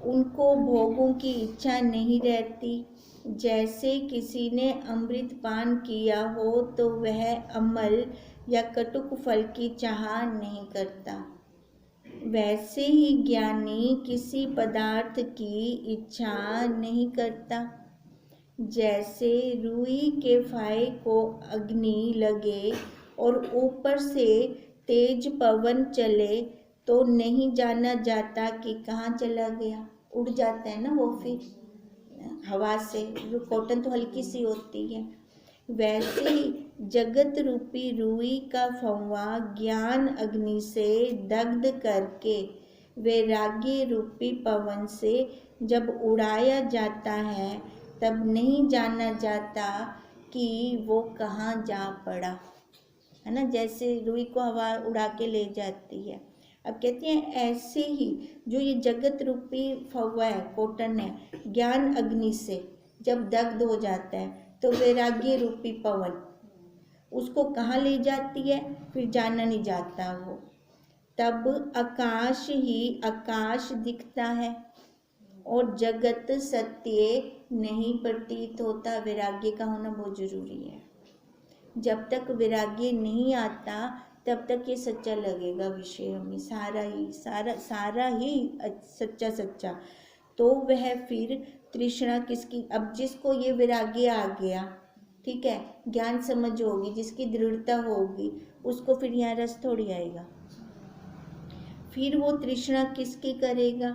उनको भोगों की इच्छा नहीं रहती। जैसे किसी ने अमृत पान किया हो तो वह अम्ल या कटुक फल की चाह नहीं करता, वैसे ही ज्ञानी किसी पदार्थ की इच्छा नहीं करता। जैसे रुई के फाहे को अग्नि लगे और ऊपर से तेज पवन चले तो नहीं जाना जाता कि कहाँ चला गया, उड़ जाता है ना वो फिर हवा से, जो कॉटन तो हल्की सी होती है। वैसे ही जगत रूपी रुई का फव्वा ज्ञान अग्नि से दग्ध करके वैराग्य रूपी पवन से जब उड़ाया जाता है तब नहीं जाना जाता कि वो कहाँ जा पड़ा, है ना। जैसे रुई को हवा उड़ा के ले जाती है। अब कहते हैं ऐसे ही जो ये जगत रूपी फव्वा है, कॉटन है, ज्ञान अग्नि से जब दग्ध हो जाता है तो वैराग्य रूपी पवन उसको कहाँ ले जाती है, फिर जाना नहीं जाता वो। तब आकाश ही आकाश दिखता है और जगत सत्य नहीं प्रतीत होता। वैराग्य का होना बहुत जरूरी है। जब तक वैराग्य नहीं आता तब तक ये सच्चा लगेगा विषय हमें, सारा ही सच्चा सच्चा। तो वह फिर तृष्णा किसकी, अब जिसको ये वैराग्य आ गया, ठीक है, ज्ञान समझ होगी, जिसकी दृढ़ता होगी, उसको फिर यहाँ रस थोड़ी आएगा। फिर वो तृष्णा किसकी करेगा,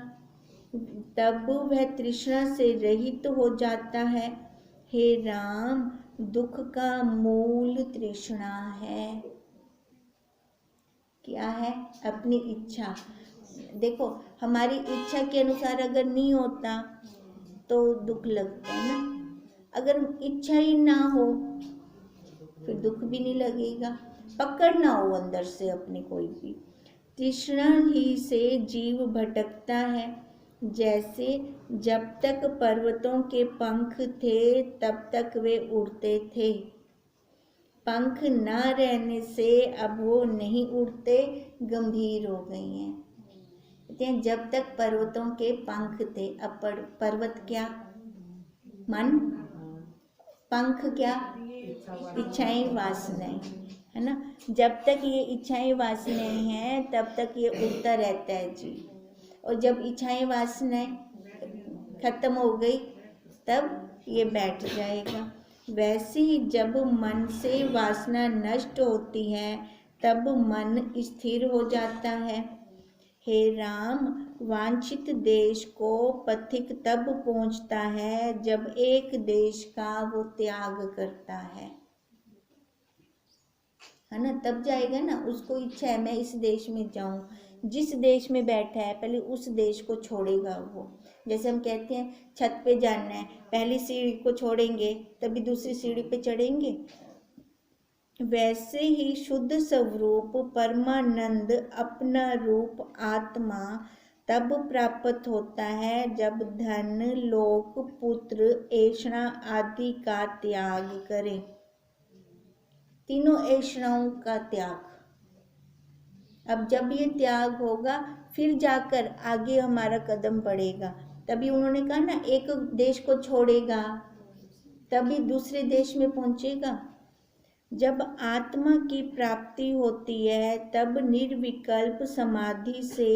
तब वह तृष्णा से रहित हो जाता है। हे राम, दुख का मूल तृष्णा है। क्या है, अपनी इच्छा। देखो हमारी इच्छा के अनुसार अगर नहीं होता तो दुख लगता है ना, अगर इच्छा ही ना हो फिर दुख भी नहीं लगेगा, पकड़ ना हो अंदर से अपनी कोई भी। तृष्णा ही से जीव भटकता है। जैसे जब तक पर्वतों के पंख थे तब तक वे उड़ते थे, पंख ना रहने से अब वो नहीं उड़ते, गंभीर हो गए हैं। कहते हैं जब तक पर्वतों के पंख थे, अब पर्वत क्या, मन, पंख क्या, इच्छाएं वासनाएं, है ना। जब तक ये इच्छाएं वासनाएं हैं तब तक ये उड़ता रहता है जी, और जब इच्छाएं वासनाएं खत्म हो गई तब ये बैठ जाएगा। वैसे ही जब मन से वासना नष्ट होती है तब मन स्थिर हो जाता है। हे राम, वांछित देश को पथिक तब पहुंचता है जब एक देश का वो त्याग करता है ना, तब जाएगा ना। उसको इच्छा है मैं इस देश में जाऊं, जिस देश में बैठा है पहले उस देश को छोड़ेगा वो। जैसे हम कहते हैं छत पे जाना है, पहली सीढ़ी को छोड़ेंगे तभी दूसरी सीढ़ी पे चढ़ेंगे। वैसे ही शुद्ध स्वरूप परमानंद अपना रूप आत्मा तब प्राप्त होता है जब धन, लोक, पुत्र, ऐषणा आदि का त्याग करें। तीनों ऐषणाओं का त्याग। अब जब ये त्याग होगा फिर जाकर आगे हमारा कदम बढ़ेगा। तभी उन्होंने कहा ना, एक देश को छोड़ेगा तभी दूसरे देश में पहुंचेगा। जब आत्मा की प्राप्ति होती है तब निर्विकल्प समाधि से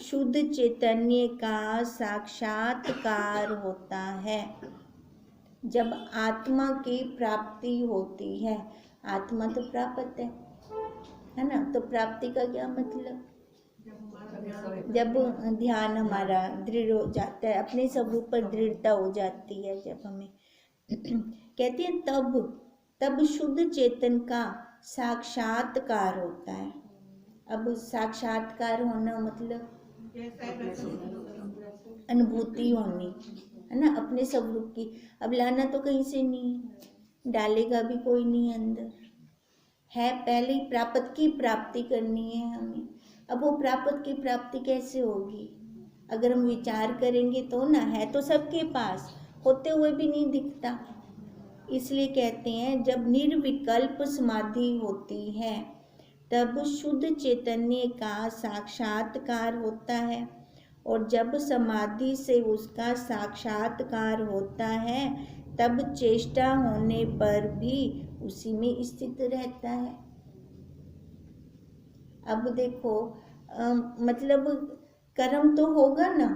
शुद्ध चैतन्य का साक्षात्कार होता है। जब आत्मा की प्राप्ति होती है, आत्मा तो प्राप्त है ना, तो प्राप्ति का क्या मतलब, जब ध्यान हमारा दृढ़ हो जाता है, अपने स्वरूप पर दृढ़ता हो जाती है, जब हमें कहते हैं तब शुद्ध चेतन का साक्षात्कार होता है। अब साक्षात्कार होना मतलब अनुभूति होनी, है ना, अपने स्वरूप की। अब लाना तो कहीं से नहीं है, डालेगा भी कोई नहीं अंदर है, पहले ही प्राप्त की प्राप्ति करनी है हमें। अब वो प्राप्त की प्राप्ति कैसे होगी, अगर हम विचार करेंगे तो ना, है तो सबके पास, होते हुए भी नहीं दिखता। इसलिए कहते हैं जब निर्विकल्प समाधि होती है तब शुद्ध चैतन्य का साक्षात्कार होता है और जब समाधि से उसका साक्षात्कार होता है तब चेष्टा होने पर भी उसी में स्थित रहता है। अब देखो मतलब कर्म तो होगा ना,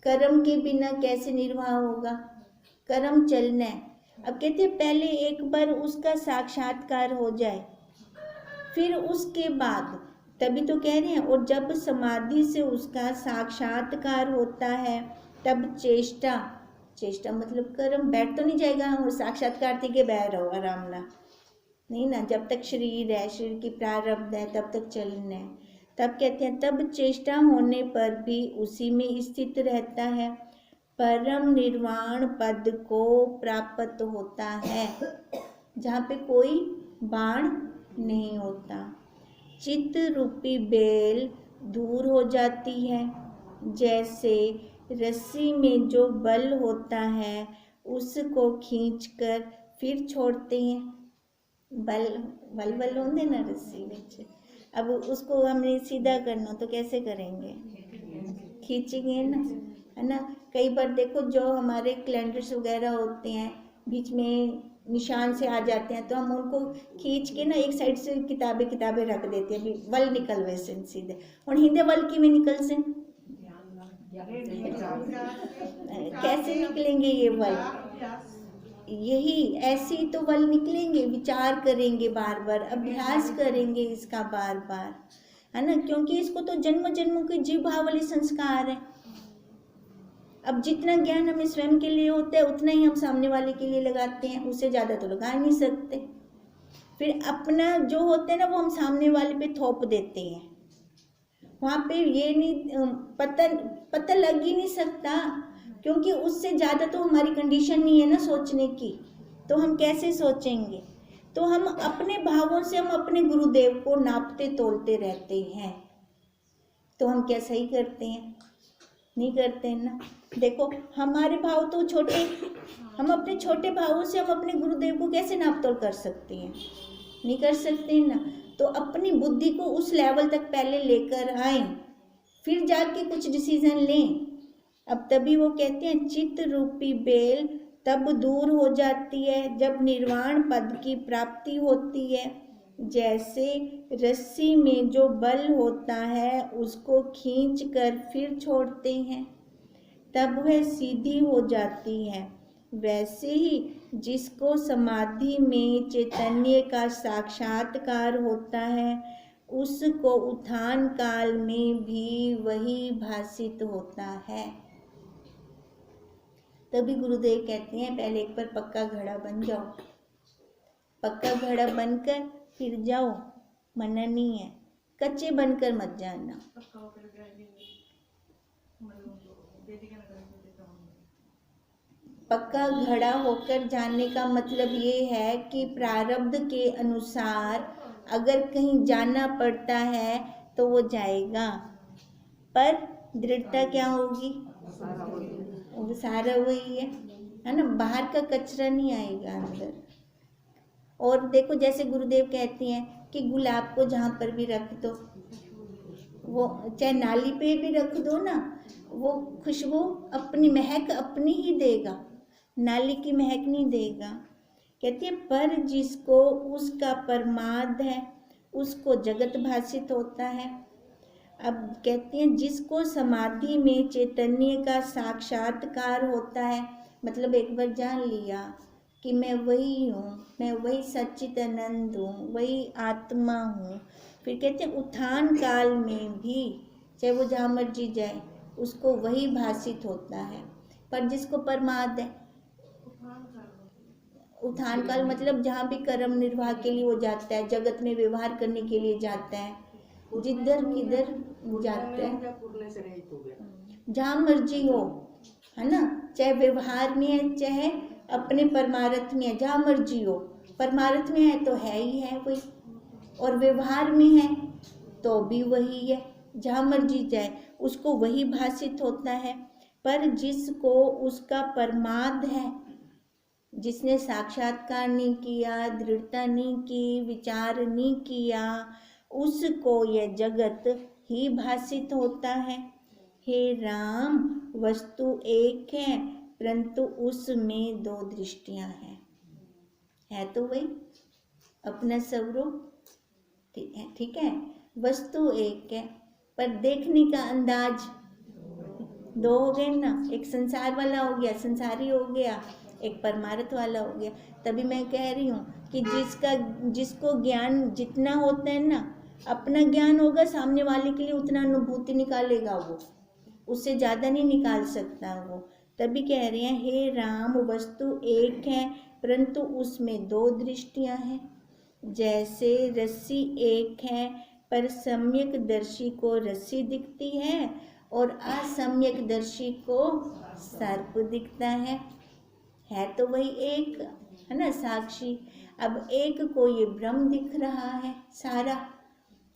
कर्म के बिना कैसे निर्वाह होगा, कर्म चलना है। अब कहते हैं पहले एक बार उसका साक्षात्कार हो जाए, फिर उसके बाद, तभी तो कह रहे हैं, और जब समाधि से उसका साक्षात्कार होता है तब चेष्टा, चेष्टा मतलब कर्म, बैठ तो नहीं जाएगा हम साक्षात्कार के बैठ रहो आराम ना, नहीं ना, जब तक शरीर है, शरीर की प्रारब्ध है, तब तक चलना है। तब कहते हैं तब चेष्टा होने पर भी उसी में स्थित रहता है, परम निर्वाण पद को प्राप्त होता है, जहाँ पे कोई बाण नहीं होता। चित्त रूपी बेल दूर हो जाती है, जैसे रस्सी में जो बल होता है उसको खींचकर फिर छोड़ते हैं। बल होंगे ना रस्सी में, अब उसको हमने सीधा करना तो कैसे करेंगे, खींचेंगे ना, है ना। कई बार देखो जो हमारे कैलेंडर्स वगैरह होते हैं बीच में निशान से आ जाते हैं तो हम उनको खींच के ना एक साइड से किताबें रख देते हैं, वल निकल वैसे सीधे, और हिंदे वल की में निकल से कैसे निकलेंगे ये वल, यही ऐसे ही तो वल निकलेंगे, विचार करेंगे, बार बार अभ्यास करेंगे इसका बार बार, है ना, क्योंकि इसको तो जन्म जन्मों के जीव भाव वाले संस्कार है। अब जितना ज्ञान हमें स्वयं के लिए होता है उतना ही हम सामने वाले के लिए लगाते हैं, उससे ज़्यादा तो लगा नहीं सकते। फिर अपना जो होता है ना वो हम सामने वाले पे थोप देते हैं, वहाँ पे ये नहीं पता लग ही नहीं सकता, क्योंकि उससे ज़्यादा तो हमारी कंडीशन नहीं है ना सोचने की, तो हम कैसे सोचेंगे। तो हम अपने भावों से हम अपने गुरुदेव को नापते तोलते रहते हैं, तो हम क्या सही करते हैं, नहीं करते हैं ना। देखो हमारे भाव तो छोटे, हम अपने छोटे भावों से हम अपने गुरुदेव को कैसे नाप तोल कर सकते हैं, नहीं कर सकते हैं ना। तो अपनी बुद्धि को उस लेवल तक पहले लेकर आए, फिर जाके कुछ डिसीजन लें। अब तभी वो कहते हैं चित्त रूपी बेल तब दूर हो जाती है जब निर्वाण पद की प्राप्ति होती है, जैसे रस्सी में जो बल होता है उसको खींचकर फिर छोड़ते हैं तब वह सीधी हो जाती है, वैसे ही जिसको समाधि में चैतन्य का साक्षात्कार होता है उसको उत्थान काल में भी वही भासित होता है। तभी गुरुदेव कहते हैं पहले एक बार पक्का घड़ा बन जाओ, पक्का घड़ा बनकर फिर जाओ, मना नहीं है, कच्चे बनकर मत जाना। पक्का घड़ा होकर जाने का मतलब ये है कि प्रारब्ध के अनुसार अगर कहीं जाना पड़ता है तो वो जाएगा, पर दृढ़ता क्या होगी, वो सारा वही है ना, बाहर का कचरा नहीं आएगा अंदर। और देखो जैसे गुरुदेव कहते हैं कि गुलाब को जहाँ पर भी रख दो, वो चाहे नाली पे भी रख दो ना, वो खुशबू अपनी महक अपनी ही देगा, नाली की महक नहीं देगा। कहते हैं पर जिसको उसका परमार्थ है उसको जगत भासित होता है। अब कहते हैं जिसको समाधि में चैतन्य का साक्षात्कार होता है, मतलब एक बार जान लिया कि मैं वही हूँ, मैं वही सच्चिदानंद हूँ, वही आत्मा हूँ, फिर कहते हैं उत्थान काल में भी चाहे वो जहाँ मर्जी जाए उसको वही भासित होता है। पर जिसको परमार्थ है, उत्थान काल मतलब जहाँ भी कर्म निर्वाह के लिए वो जाता है, जगत में व्यवहार करने के लिए जाता है, जिधर किधर जाता है, जहाँ मर्जी हो, है ना, चाहे व्यवहार में है चाहे अपने परमार्थ में है, जहाँ मर्जी हो, परमार्थ में है तो है ही है वही, और व्यवहार में है तो भी वही है, जहाँ मर्जी जाए उसको वही भासित होता है। पर जिसको उसका परमार्थ है, जिसने साक्षात्कार नहीं किया, दृढ़ता नहीं की, विचार नहीं किया, उसको यह जगत ही भासित होता है। हे राम, वस्तु एक है परंतु उसमें दो दृष्टियां हैं। है तो वही अपना स्वरूप, ठीक है। वस्तु एक है पर देखने का अंदाज दो हो गए ना, एक संसार वाला हो गया, संसारी हो गया, एक परमार्थ वाला हो गया। तभी मैं कह रही हूँ कि जिसको ज्ञान जितना होता है ना, अपना ज्ञान होगा, सामने वाले के लिए उतना अनुभूति निकालेगा वो, उससे ज़्यादा नहीं निकाल सकता वो। तभी कह रहे हैं हे राम, वस्तु एक है परंतु उसमें दो दृष्टियां हैं। जैसे रस्सी एक है पर सम्यक दर्शी को रस्सी दिखती है और असम्यक दर्शी को सर्प दिखता है तो वही एक है ना, साक्षी। अब एक को ये ब्रह्म दिख रहा है सारा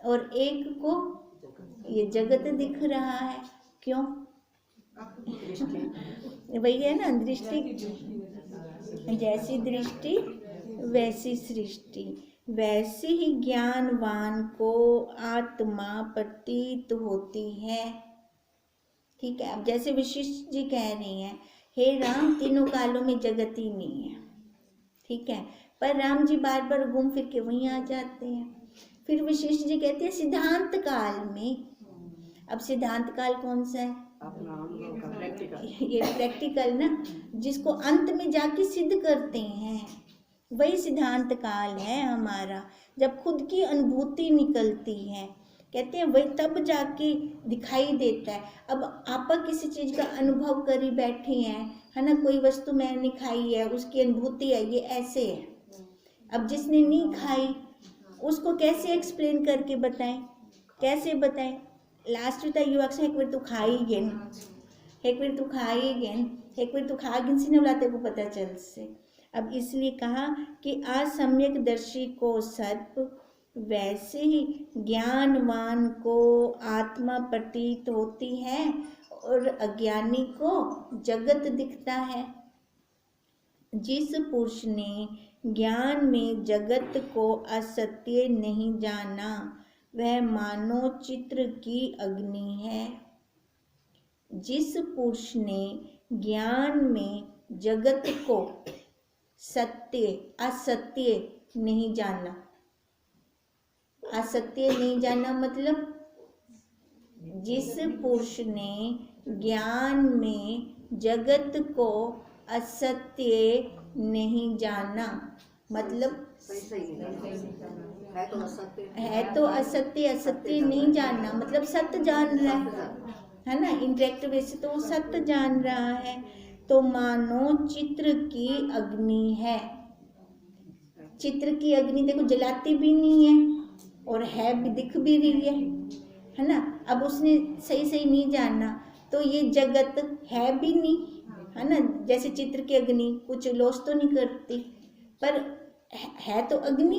और एक को ये जगत दिख रहा है। क्यों? वही है ना, दृष्टि, जैसी दृष्टि वैसी सृष्टि। वैसे ही ज्ञानवान को आत्मा प्रतीत होती है। ठीक है। अब जैसे वशिष्ठ जी कह रही हैं, हे राम, तीनों कालों में जगत ही नहीं है, ठीक है, पर राम जी बार बार घूम फिर के वहीं आ जाते हैं। फिर वशिष्ठ जी कहते हैं सिद्धांत काल में। अब सिद्धांत काल कौन सा है? ये प्रैक्टिकल ना, जिसको अंत में जाके सिद्ध करते हैं, वही सिद्धांत काल है हमारा, जब खुद की अनुभूति निकलती है। कहते हैं वही तब जाके दिखाई देता है। अब आप किसी चीज़ का अनुभव करी बैठे हैं, है ना, कोई वस्तु मैंने खाई है, उसकी अनुभूति है, ये ऐसे है। अब जिसने नहीं खाई उसको कैसे एक्सप्लेन करके बताएं, कैसे बताएं? लास्ट में युवा से एक बार तो खाई गेन, एक बार तो खाई गेन, एक बार तो खा गिन से न बुलाते को पता चल से। अब इसलिए कहा कि असम्यक दर्शी को सर्प, वैसे ही ज्ञानवान को आत्मा प्रतीत होती है और अज्ञानी को जगत दिखता है। जिस पुरुष ने ज्ञान में जगत को असत्य नहीं जाना, वह मानो चित्र की अग्नि है। जिस पुरुष ने ज्ञान में जगत को सत्य असत्य नहीं जाना, असत्य नहीं जाना मतलब जिस पुरुष ने ज्ञान में जगत को असत्य नहीं जाना, मतलब है तो असत्य, असत्य नहीं जानना मतलब सत्य जान रहा है ना, इंटरेक्ट वैसे तो वो सत्य जान रहा है। तो मानो चित्र की अग्नि है। चित्र की अग्नि देखो जलाती भी नहीं है और है भी, दिख भी रही है ना। अब उसने सही सही नहीं जाना तो ये जगत है भी नहीं, है ना। जैसे चित्र की अग्नि कुछ लॉस तो नहीं करती पर है तो अग्नि,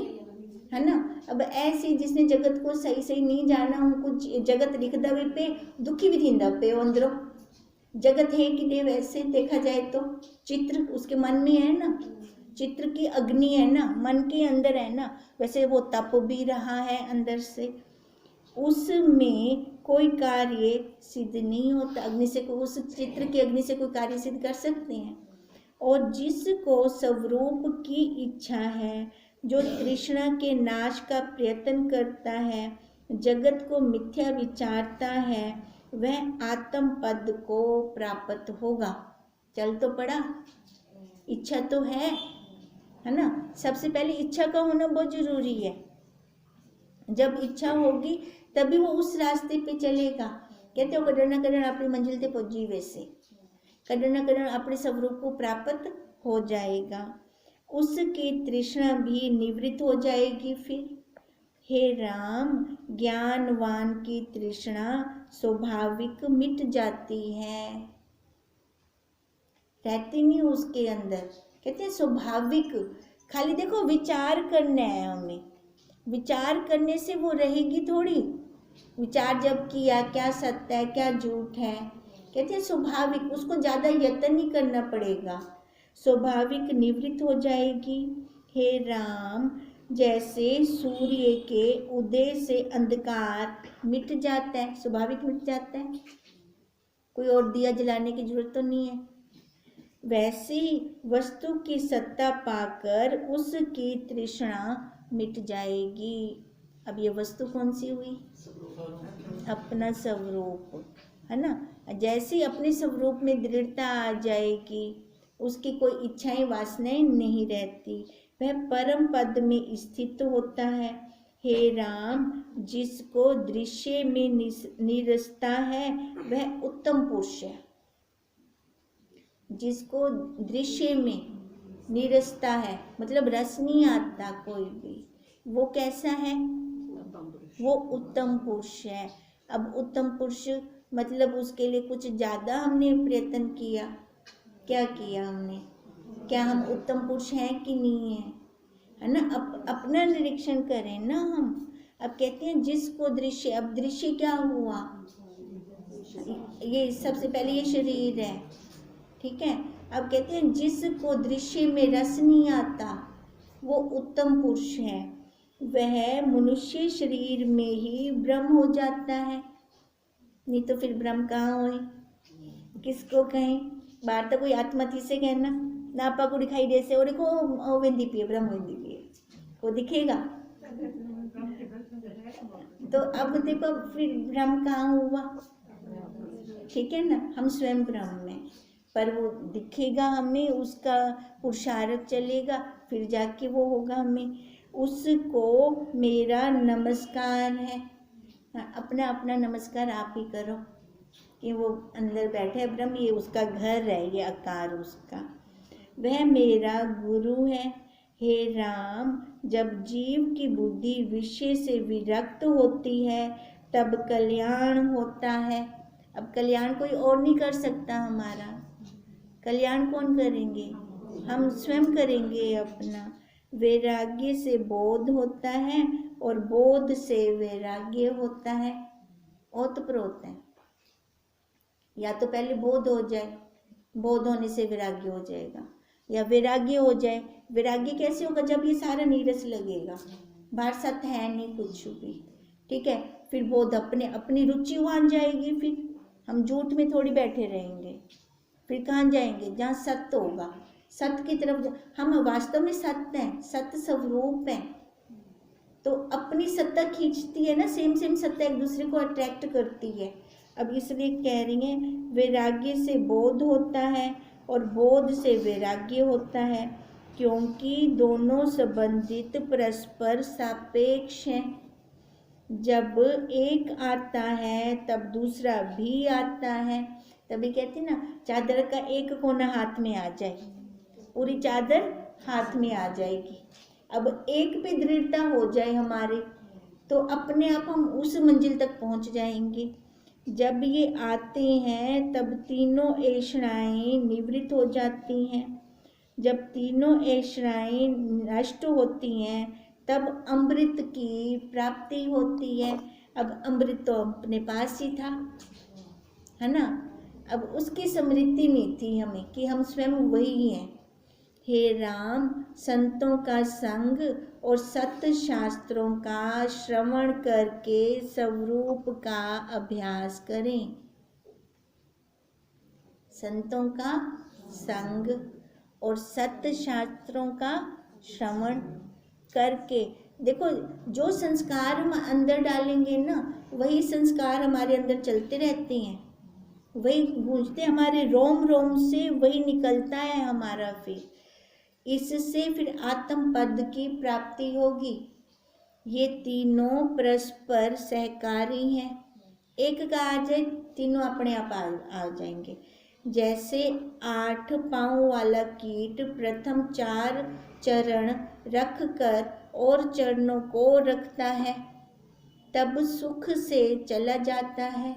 है ना। अब ऐसे जिसने जगत को सही सही नहीं जाना, उनको जगत दिखदा भी पे दुखी भी थींदा पे अंदरों। जगत है कि नहीं, वैसे देखा जाए तो चित्र उसके मन में है ना, चित्र की अग्नि है ना, मन के अंदर है ना, वैसे वो तप भी रहा है अंदर से। उसमें कोई कार्य सिद्ध नहीं होता। अग्नि से उस चित्र की अग्नि से कोई कार्य सिद्ध कर सकते हैं। और जिसको स्वरूप की इच्छा है, जो तृष्णा के नाश का प्रयत्न करता है, जगत को मिथ्या विचारता है, वह आत्म पद को प्राप्त होगा। चल तो पड़ा, इच्छा तो है ना। सबसे पहले इच्छा का होना बहुत जरूरी है। जब इच्छा होगी तभी वो उस रास्ते पे चलेगा। कहते हो कदर न कदर अपनी मंजिल ते पहुंची, वैसे कदर न कदर अपने स्वरूप को प्राप्त हो जाएगा। उसकी तृष्णा भी निवृत्त हो जाएगी। फिर हे राम, ज्ञानवान की तृष्णा स्वाभाविक मिट जाती है, रहती नहीं उसके अंदर। कहते हैं स्वाभाविक, खाली देखो विचार करना है हमें, विचार करने से वो रहेगी थोड़ी। विचार जब किया क्या सत्य है क्या झूठ है, कहते हैं स्वाभाविक, उसको ज़्यादा यत्न नहीं करना पड़ेगा, स्वाभाविक निवृत्त हो जाएगी। हे राम, जैसे सूर्य के उदय से अंधकार मिट जाता है, स्वाभाविक मिट जाता है, कोई और दिया जलाने की जरूरत तो नहीं है। वैसे ही वस्तु की सत्ता पाकर उसकी तृष्णा मिट जाएगी। अब ये वस्तु कौन सी हुई? अपना स्वरूप, है ना। जैसे ही अपने स्वरूप में दृढ़ता आ जाएगी, उसकी कोई इच्छाएं वासनाएं नहीं रहती, वह परम पद में स्थित होता है। हे राम, जिसको दृश्य में निरसता है वह उत्तम पुरुष है। जिसको दृश्य में निरसता है मतलब रस नहीं आता कोई भी, वो कैसा है? वो उत्तम पुरुष है। अब उत्तम पुरुष मतलब उसके लिए कुछ ज़्यादा हमने प्रयत्न किया? क्या किया हमने? क्या हम उत्तम पुरुष हैं कि नहीं है? है ना। अपना निरीक्षण करें ना हम। अब कहते हैं जिसको दृश्य, अब दृश्य क्या हुआ? ये सबसे पहले ये शरीर है, ठीक है। अब कहते हैं जिसको दृश्य में रस नहीं आता वो उत्तम पुरुष है। वह मनुष्य शरीर में ही ब्रह्म हो जाता है, नहीं तो फिर ब्रह्म कहाँ होए? किसको कहें? बाहर तो कोई आत्मा थी से कहना ना, आपा को दिखाई दे से, और देखो वेंदी पिए, ब्रह्म वेंदी पिए, वो दिखेगा। तो अब देखो फिर ब्रह्म कहाँ हुआ? ठीक है ना, हम स्वयं ब्रह्म में, पर वो दिखेगा हमें, उसका पुरुषार्थ चलेगा, फिर जाके वो होगा हमें। उसको मेरा नमस्कार है। अपना अपना नमस्कार आप ही करो कि वो अंदर बैठे है ब्रह्म, ये उसका घर है, ये आकार उसका। वह मेरा गुरु है। हे राम, जब जीव की बुद्धि विषय से विरक्त होती है तब कल्याण होता है। अब कल्याण कोई और नहीं कर सकता हमारा। कल्याण कौन करेंगे? हम स्वयं करेंगे अपना। वैराग्य से बोध होता है और बोध से वैराग्य होता है। ओतप्रोत है, या तो पहले बोध हो जाए, बोध होने से वैराग्य हो जाएगा, या वैराग्य हो जाए। वैराग्य कैसे होगा? जब ये सारा नीरस लगेगा, बाहर सत्य है नहीं कुछ भी, ठीक है। फिर बोध अपने अपनी रुचि मान जाएगी, फिर हम झूठ में थोड़ी बैठे रहेंगे। फिर कहाँ जाएंगे? जहाँ सत्य होगा, सत्य की तरफ। हम वास्तव में सत्य हैं, सत्य स्वरूप हैं, तो अपनी सत्ता खींचती है ना, सेम सेम सत्ता एक दूसरे को अट्रैक्ट करती है। अब इसलिए कह रही हैं वैराग्य से बोध होता है और बोध से वैराग्य होता है, क्योंकि दोनों संबंधित परस्पर सापेक्ष हैं। जब एक आता है तब दूसरा भी आता है। तभी कहते हैं ना, चादर का एक कोना हाथ में आ जाए, पूरी चादर हाथ में आ जाएगी। अब एक पे दृढ़ता हो जाए हमारे, तो अपने आप हम उस मंजिल तक पहुंच जाएंगे। जब ये आते हैं तब तीनों ऐषणाएं निवृत्त हो जाती हैं। जब तीनों ऐषणाएं नष्ट होती हैं तब अमृत की प्राप्ति होती है। अब अमृत तो अपने पास ही था, है ना। अब उसकी स्मृति नहीं थी हमें कि हम स्वयं वही हैं। हे राम, संतों का संग और सत्य शास्त्रों का श्रवण करके स्वरूप का अभ्यास करें। संतों का संग और सत्य शास्त्रों का श्रवण करके, देखो जो संस्कार हम अंदर डालेंगे ना, वही संस्कार हमारे अंदर चलते रहते हैं, वही गूंजते हमारे रोम रोम से, वही निकलता है हमारा। फिर इससे फिर आत्म पद की प्राप्ति होगी। ये तीनों परस्पर सहकारी हैं। एक का आ जाए, तीनों अपने आप आ जाएंगे। जैसे 8 पाँव वाला कीट प्रथम 4 चरण रख कर और चरणों को रखता है, तब सुख से चला जाता है,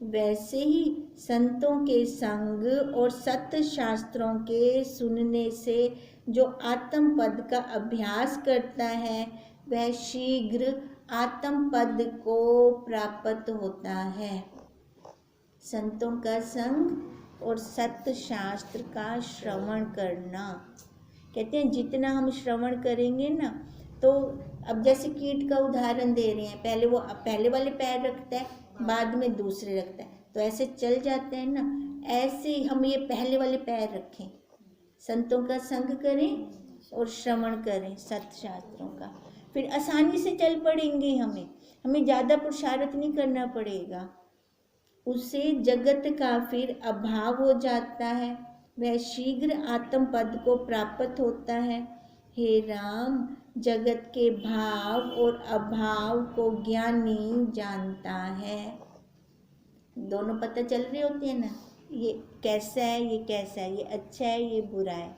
वैसे ही संतों के संग और सत्य शास्त्रों के सुनने से जो आत्म पद का अभ्यास करता है वह शीघ्र आत्म पद को प्राप्त होता है। संतों का संग और सत्य शास्त्र का श्रवण करना, कहते हैं जितना हम श्रवण करेंगे ना, तो अब जैसे कीट का उदाहरण दे रहे हैं, पहले वो पहले वाले पैर रखता है, बाद में दूसरे रखता है, तो ऐसे चल जाते हैं ना। ऐसे हम ये पहले वाले पैर रखें, संतों का संग करें और श्रवण करें सत्य शास्त्रों का, फिर आसानी से चल पड़ेंगे। हमें ज़्यादा पुरुषार्थ नहीं करना पड़ेगा। उससे जगत का फिर अभाव हो जाता है, वह शीघ्र आत्म पद को प्राप्त होता है। हे राम, जगत के भाव और अभाव को ज्ञानी जानता है। दोनों पता चल रहे होते हैं ना, ये कैसा है, ये कैसा है, ये अच्छा है, ये बुरा है।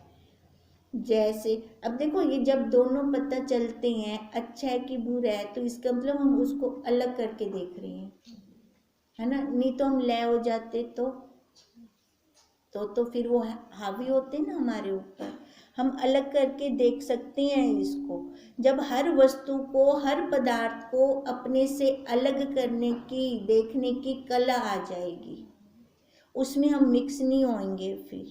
जैसे अब देखो, ये जब दोनों पता चलते हैं अच्छा है कि बुरा है, तो इसका मतलब हम उसको अलग करके देख रहे हैं, है ना। नहीं तो हम लय हो जाते तो फिर वो हावी होते ना हमारे ऊपर। हम अलग करके देख सकते हैं इसको। जब हर वस्तु को, हर पदार्थ को अपने से अलग करने की, देखने की कला आ जाएगी, उसमें हम मिक्स नहीं होंगे फिर।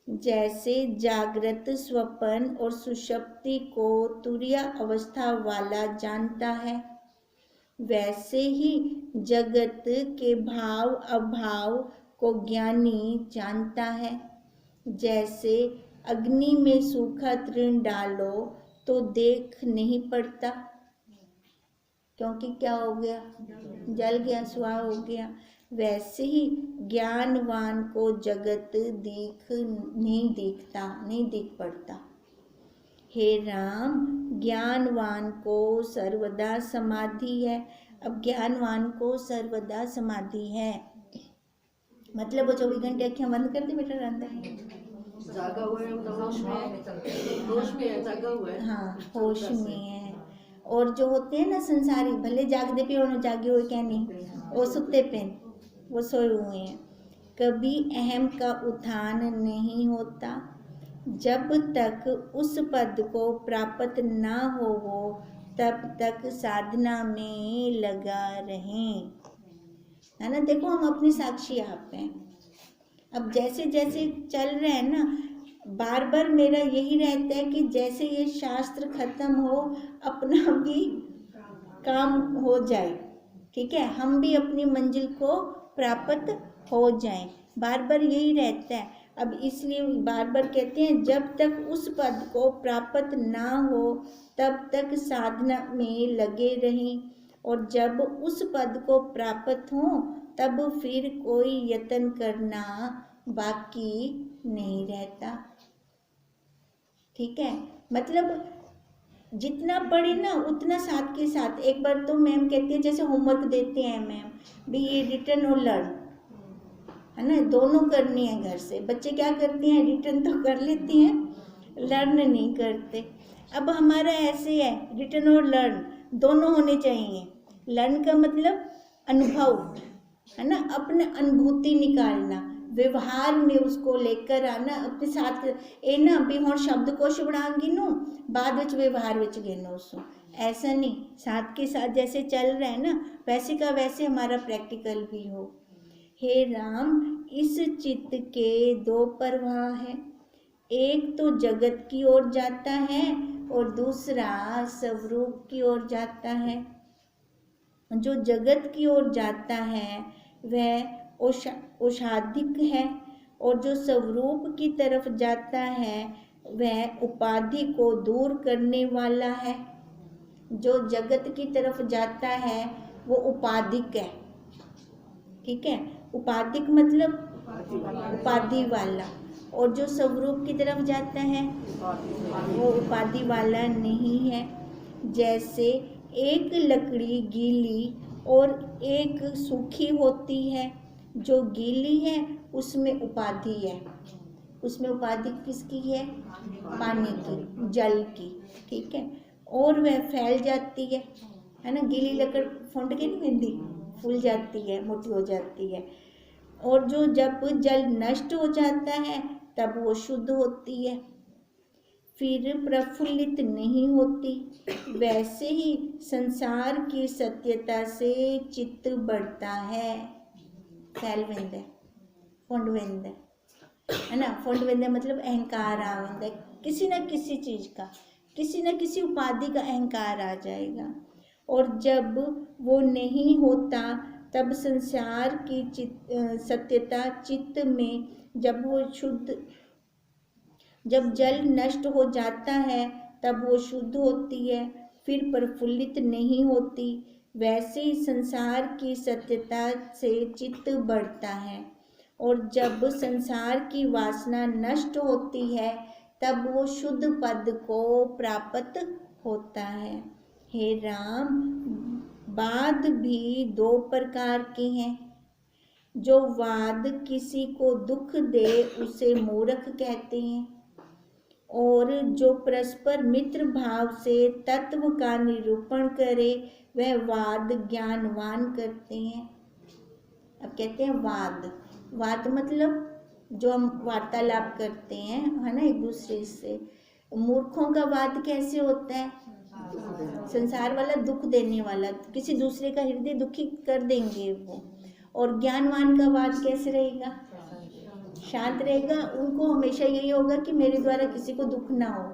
जैसे जागृत, स्वप्न और सुषुप्ति को तुरीय अवस्था वाला जानता है, वैसे ही जगत के भाव अभाव को ज्ञानी जानता है। जैसे अग्नि में सूखा तृण डालो तो देख नहीं पड़ता, क्योंकि क्या हो गया, जल गया, स्वाह हो गया। वैसे ही ज्ञानवान को जगत नहीं दिख पड़ता। हे राम, ज्ञानवान को सर्वदा समाधि है। अब ज्ञानवान को सर्वदा समाधि है, मतलब वो 24 घंटे अखियां बंद कर दे बेटा, रहता है, जागा हुआ है, होश में है, जागा हुआ है। हाँ, होश में है। और जो होते हैं ना संसारी, भले जागते पे और जागे हुए क्या नहीं, वो सुते पे, वो सोए हुए हैं। कभी अहम का उत्थान नहीं होता जब तक उस पद को प्राप्त ना हो, तब तक साधना में लगा रहें, है ना। देखो हम अपनी साक्षी आप हैं। अब जैसे जैसे चल रहे हैं ना, बार बार मेरा यही रहता है कि जैसे ये शास्त्र खत्म हो, अपना भी काम हो जाए, ठीक है, हम भी अपनी मंजिल को प्राप्त हो जाएं। बार बार यही रहता है। अब इसलिए बार बार कहते हैं, जब तक उस पद को प्राप्त ना हो तब तक साधना में लगे रहें, और जब उस पद को प्राप्त हो तब फिर कोई यत्न करना बाकी नहीं रहता, ठीक है। मतलब जितना पढ़े ना उतना साथ के साथ, एक बार तो मैम कहती है, जैसे होमवर्क देते हैं मैम भी, ये रिटर्न और लर्न, है ना, दोनों करनी है घर से। बच्चे क्या करते हैं, रिटर्न तो कर लेते हैं, लर्न नहीं करते। अब हमारा ऐसे है, रिटर्न और लर्न दोनों होने चाहिए। लर्न का मतलब अनुभव, है ना, अपने अनुभूति निकालना, व्यवहार में उसको लेकर आना अपने साथ। ये ना भी हुण शब्दकोश बनाऊंगी नू, बाद विच व्यवहार विच गिनो उसो, ऐसा नहीं। साथ के साथ जैसे चल रहा है ना, वैसे का वैसे हमारा प्रैक्टिकल भी हो। हे राम, इस चित्त के दो प्रवाह हैं, एक तो जगत की ओर जाता है और दूसरा स्वरूप की ओर जाता है। जो जगत की ओर जाता है वह औषाधिक है, और जो स्वरूप की तरफ जाता है वह उपाधि को दूर करने वाला है। जो जगत की तरफ जाता है वो उपाधिक है, ठीक है, उपाधिक मतलब उपाधि वाला। और जो स्वरूप की तरफ जाता है वो उपाधि वाला नहीं है। जैसे एक लकड़ी गीली और एक सूखी होती है, जो गीली है उसमें उपाधि है, उसमें उपाधि किसकी है, पानी की, जल की, ठीक है, और वह फैल जाती है ना। गीली लकड़ फुंड के नहीं मिलती, फूल जाती है, मोटी हो जाती है। और जो जब जल नष्ट हो जाता है तब वो शुद्ध होती है, फिर प्रफुल्लित नहीं होती। वैसे ही संसार की सत्यता से चित्त बढ़ता है। फैलविंद है, फुंडविंद है ना। फुंडविंद मतलब अहंकार आविंद है, किसी न किसी चीज का, किसी न किसी उपाधि का अहंकार आ जाएगा। और जब वो नहीं होता तब संसार की सत्यता चित्त में जब जल नष्ट हो जाता है तब वो शुद्ध होती है, फिर प्रफुल्लित नहीं होती। वैसे ही संसार की सत्यता से चित्त बढ़ता है, और जब संसार की वासना नष्ट होती है तब वो शुद्ध पद को प्राप्त होता है। हे राम, वाद भी 2 प्रकार के हैं। जो वाद किसी को दुख दे उसे मूर्ख कहते हैं, और जो परस्पर मित्र भाव से तत्व का निरूपण करे वह वाद ज्ञानवान करते हैं। अब कहते हैं वाद मतलब जो हम वार्तालाप करते हैं, है ना, एक दूसरे से। मूर्खों का वाद कैसे होता है? संसार वाला, दुख देने वाला, किसी दूसरे का हृदय दुखी कर देंगे वो। और ज्ञानवान का वाद कैसे रहेगा? शांत रहेगा। उनको हमेशा यही होगा कि मेरे द्वारा किसी को दुख ना हो।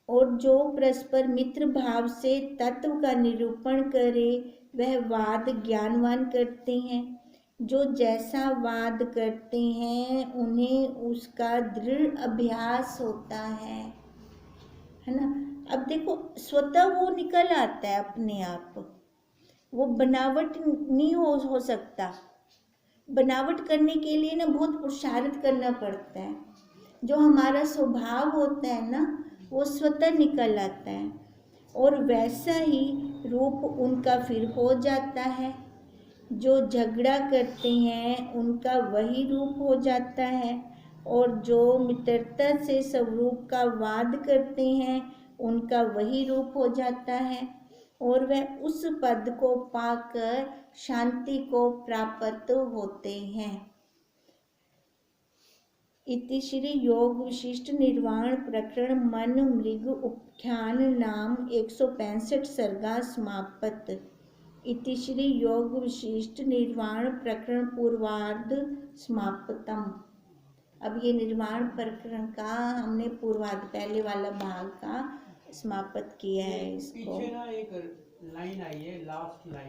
और जो परस्पर मित्र भाव से तत्व का निरूपण करे वह वाद ज्ञानवान करते हैं। जो जैसा वाद करते हैं उन्हें उसका दृढ़ अभ्यास होता है ना। अब देखो, स्वतः वो निकल आता है अपने आप, वो बनावट नहीं हो सकता। बनावट करने के लिए ना बहुत पुरुषार्थ करना पड़ता है। जो हमारा स्वभाव होता है ना वो स्वतः निकल आता है, और वैसा ही रूप उनका फिर हो जाता है। जो झगड़ा करते हैं उनका वही रूप हो जाता है, और जो मित्रता से स्वरूप का वाद करते हैं उनका वही रूप हो जाता है, और वह उस पद को पाकर शांति को प्राप्त होते हैं। इति श्री योग विशिष्ट निर्वाण प्रकरण मन मृग उपाख्यान नाम 165 सर्गा समाप्त। इति श्री योग विशिष्ट निर्वाण प्रकरण पूर्वार्ध समाप्तम। अब ये निर्वाण प्रकरण का हमने पूर्वार्ध, पहले वाला भाग का समाप्त किया है। इसको पीछे ना एक लाइन आई है, लास्ट लाइन।